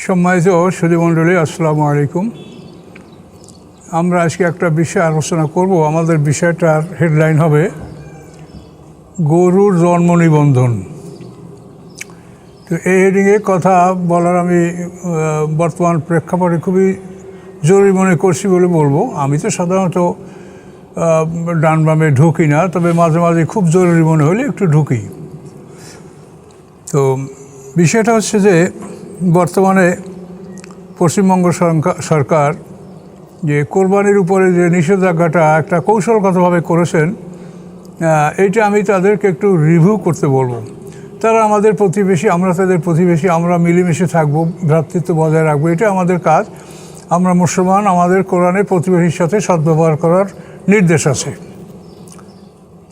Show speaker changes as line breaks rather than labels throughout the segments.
সম্মানিত সুধীমণ্ডলী, আসসালামু আলাইকুম। আমরা আজকে একটা বিষয় আলোচনা করব। আমাদের বিষয়টার হেডলাইন হবে গরুর জন্ম নিবন্ধন। তো এই হেডিংয়ে কথা বলার আমি বর্তমান প্রেক্ষাপটে খুবই জরুরি মনে করছি বলে বলবো। আমি তো সাধারণত ডান বামে ঢুকি না, তবে মাঝে মাঝে খুব জরুরি মনে হলে একটু ঢুকি। তো বিষয়টা হচ্ছে যে বর্তমানে পশ্চিমবঙ্গ সরকার যে কোরবানির উপরে যে নিষেধাজ্ঞাটা একটা কৌশলগতভাবে করেছেন, এইটা আমি তাদেরকে একটু রিভিউ করতে বলবো। তারা আমাদের প্রতিবেশী, আমরা তাদের প্রতিবেশী, আমরা মিলেমিশে থাকবো, ভ্রাতৃত্ব বজায় রাখবো, এটা আমাদের কাজ। আমরা মুসলমান, আমাদের কোরআনে প্রতিবেশীর সাথে সদ্ব্যবহার করার নির্দেশ আছে।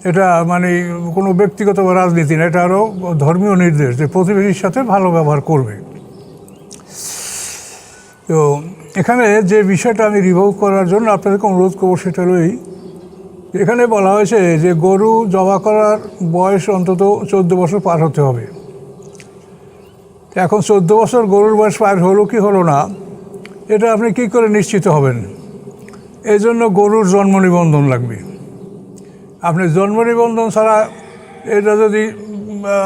এটা মানে কোনো ব্যক্তিগত বা রাজনীতি না, এটা আরও ধর্মীয় নির্দেশ যে প্রতিবেশীর সাথে ভালো ব্যবহার করবে। তো এখানে যে বিষয়টা আমি রিভিউ করার জন্য আপনাদেরকে অনুরোধ করবো সেটা হলোই, এখানে বলা হয়েছে যে গরু জবাই করার বয়স অন্তত 14 বছর পার হতে হবে। এখন 14 বছর গরুর বয়স পার হলো কি হলো না, এটা আপনি কী করে নিশ্চিত হবেন? এই জন্য গরুর জন্ম নিবন্ধন লাগবে। আপনি জন্ম নিবন্ধন ছাড়া এটা যদি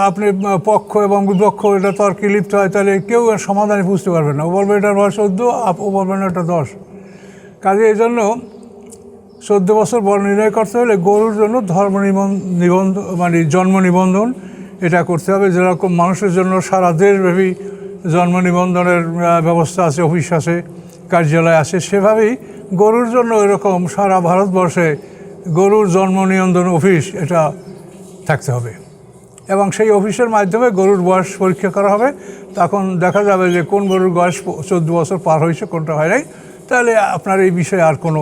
আপনি পক্ষ এবং বিপক্ষ এটা তর্কে লিপ্ত হয়, তাহলে কেউ আর সমাধানে বুঝতে পারবে না। ও বলবে এটার বয়স 14, ও বলবে না এটা 10। কাজে এই জন্য 14 বছর বয়স নির্ণয় করতে হলে গরুর জন্য নিবন্ধন মানে জন্ম নিবন্ধন এটা করতে হবে। যেরকম মানুষের জন্য সারা দেশব্যাপী জন্ম নিবন্ধনের ব্যবস্থা আছে, অফিস আছে, কার্যালয় আছে, সেভাবেই গরুর জন্য এরকম সারা ভারতবর্ষে গরুর জন্ম নিবন্ধন অফিস এটা থাকতে হবে। এবং সেই অফিসের মাধ্যমে গরুর বয়স পরীক্ষা করা হবে। তখন দেখা যাবে যে কোন গরুর বয়স 14 বছর পার হয়েছে, কোনটা হয় নাই। তাহলে আপনার এই বিষয়ে আর কোনো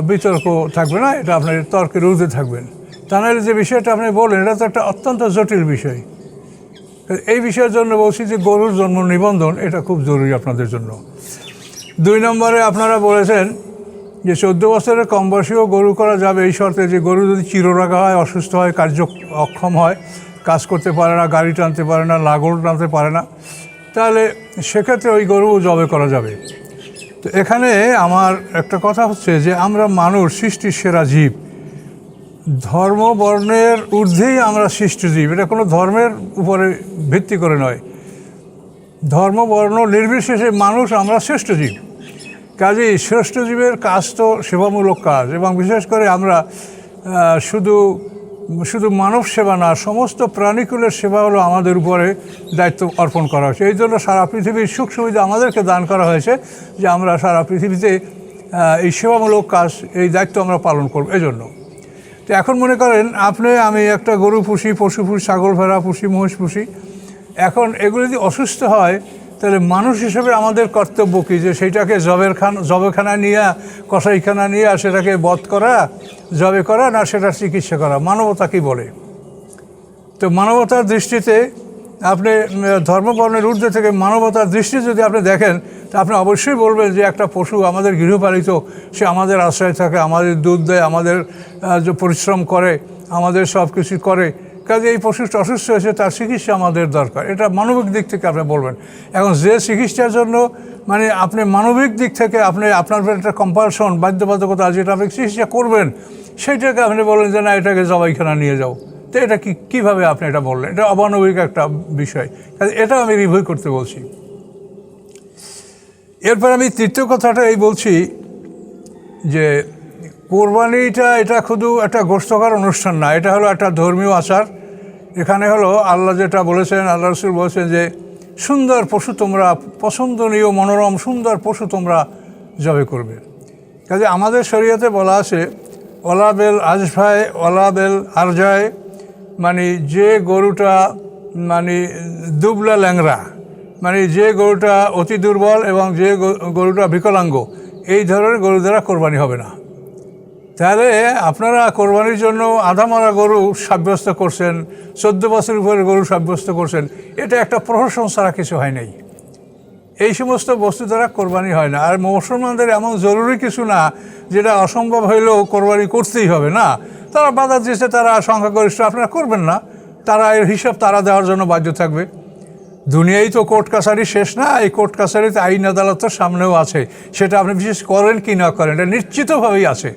বিতর্ক থাকবে না, এটা আপনার তর্কের ঊর্ধ্বে থাকবেন। তা নাহলে যে বিষয়টা আপনি বললেন, এটা তো একটা অত্যন্ত জটিল বিষয়। এই বিষয়ের জন্য বলছি যে গরুর জন্ম নিবন্ধন এটা খুব জরুরি আপনাদের জন্য। 2 নম্বরে আপনারা বলেছেন যে 14 বছরের কম বয়সীও গরু করা যাবে এই শর্তে যে গরু যদি চিররাগা হয়, অসুস্থ হয়, কার্য অক্ষম হয়, কাজ করতে পারে না, গাড়ি টানতে পারে না, লাঙল টানতে পারে না, তাহলে সেক্ষেত্রে ওই গরু জবাই করা যাবে। তো এখানে আমার একটা কথা হচ্ছে যে আমরা মানুষ সৃষ্টির সেরা জীব, ধর্ম বর্ণের ঊর্ধ্বেই আমরা সৃষ্ট জীব। এটা কোনো ধর্মের উপরে ভিত্তি করে নয়, ধর্ম বর্ণ নির্বিশেষে মানুষ আমরা শ্রেষ্ঠ জীব। কাজেই শ্রেষ্ঠ জীবের কাজ তো সেবামূলক কাজ, এবং বিশেষ করে আমরা শুধু মানব সেবা না, সমস্ত প্রাণীকুলের সেবা হলো আমাদের উপরে দায়িত্ব অর্পণ করা হয়েছে। এই জন্য সারা পৃথিবীর সুখ সুবিধা আমাদেরকে দান করা হয়েছে যে আমরা সারা পৃথিবীতে এই সেবামূলক কাজ, এই দায়িত্ব আমরা পালন করব। এই জন্য তো এখন মনে করেন আমি একটা গরু পুষি, পশু পুষি, ছাগল ভেড়া পুষি, মহিষ পুষি। এখন এগুলো যদি অসুস্থ হয়, তাহলে মানুষ হিসেবে আমাদের কর্তব্য কী? যে সেইটাকে জবেখানা নিয়ে, কসাইখানা নিয়ে সেটাকে বধ করা, জবে করা, না সেটার চিকিৎসা করা? মানবতা কী বলে? তো মানবতার দৃষ্টিতে আপনি ধর্মবর্ণের ঊর্ধ্বে থেকে মানবতার দৃষ্টি যদি আপনি দেখেন, তা আপনি অবশ্যই বলবেন যে একটা পশু আমাদের গৃহপালিত, সে আমাদের আশ্রয় থাকে, আমাদের দুধ দেয়, আমাদের পরিশ্রম করে, আমাদের সব কিছু করে। কাজে এই পশুটা অসুস্থ হয়েছে, তার চিকিৎসা আমাদের দরকার, এটা মানবিক দিক থেকে আপনি বলবেন। এখন যে চিকিৎসার জন্য মানে আপনি মানবিক দিক থেকে আপনার একটা কম্পালশন, বাধ্যবাধকতা, যেটা আপনি চিকিৎসা করবেন, সেইটাকে আপনি বলেন যে না, এটাকে জবাইখানা নিয়ে যাও। তো এটা কীভাবে আপনি এটা বললেন? এটা অমানবিক একটা বিষয়। কাজে এটা আমি রিভিউ করতে বলছি। এরপর আমি তৃতীয় কথাটা এই বলছি যে কোরবানিটা এটা শুধু একটা গোশতকার অনুষ্ঠান না, এটা হলো একটা ধর্মীয় আচার। এখানে হলো আল্লাহ যেটা বলেছেন, আল্লাহ রাসূল বলেছেন যে সুন্দর পশু তোমরা, পছন্দনীয় মনোরম সুন্দর পশু তোমরা জবাই করবে। কাজে আমাদের শরীয়তে বলা আছে ওলা বেল আজফায় ওলা বেল আরজায়, মানে যে গরুটা মানে দুবলা ল্যাংরা, মানে যে গরুটা অতি দুর্বল এবং যে গরুটা বিকলাঙ্গ, এই ধরনের গরু দ্বারা কোরবানি হবে না। তাহলে আপনারা কোরবানির জন্য আধা মারা গরু সাব্যস্ত করছেন, 14 বছর উপরে গরু সাব্যস্ত করছেন, এটা একটা প্রহসন ছাড়া কিছু হয় নাই। এই সমস্ত বস্তু দ্বারা কোরবানি হয় না। আর মুসলমানদের এমন জরুরি কিছু না যেটা অসম্ভব হইলেও কোরবানি করতেই হবে, না। তারা বাধা দিয়েছে, তারা সংখ্যাগরিষ্ঠ, আপনারা করবেন না, তারা এর হিসাব তারা দেওয়ার জন্য বাধ্য থাকবে। দুনিয়ায় তো কোর্ট কাছারি শেষ না, এই কোর্ট কাছারিতে আইন আদালতের সামনেও আছে, সেটা আপনি বিশেষ করেন কি না করেন এটা নিশ্চিতভাবেই আছে।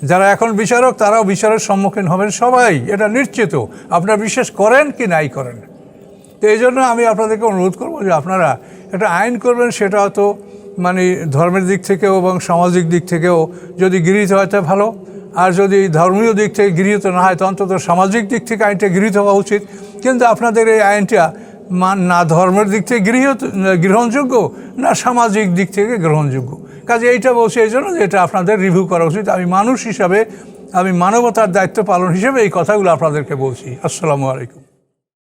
যারা এখন বিচারক তারাও বিচারের সম্মুখীন হবেন সবাই, এটা নিশ্চিত, আপনারা বিশ্বাস করেন কি নাই করেন। তো এই জন্য আমি আপনাদেরকে অনুরোধ করবো যে আপনারা একটা আইন করবেন, সেটা হয়তো মানে ধর্মের দিক থেকেও এবং সামাজিক দিক থেকেও যদি গৃহীত হয় তা ভালো, আর যদি ধর্মীয় দিক থেকে গৃহীত না হয় তো অন্তত সামাজিক দিক থেকে আইনটা গৃহীত হওয়া উচিত। কিন্তু আপনাদের এই আইনটা না ধর্মের দিক থেকে গ্রহণযোগ্য, না সামাজিক দিক থেকে গ্রহণযোগ্য। কাজে এইটা বলছি এই জন্য যে এটা আপনাদের রিভিউ করা উচিত। আমি মানুষ হিসাবে, আমি মানবতার দায়িত্ব পালন হিসেবে এই কথাগুলো আপনাদেরকে বলছি। আসসালামু আলাইকুম।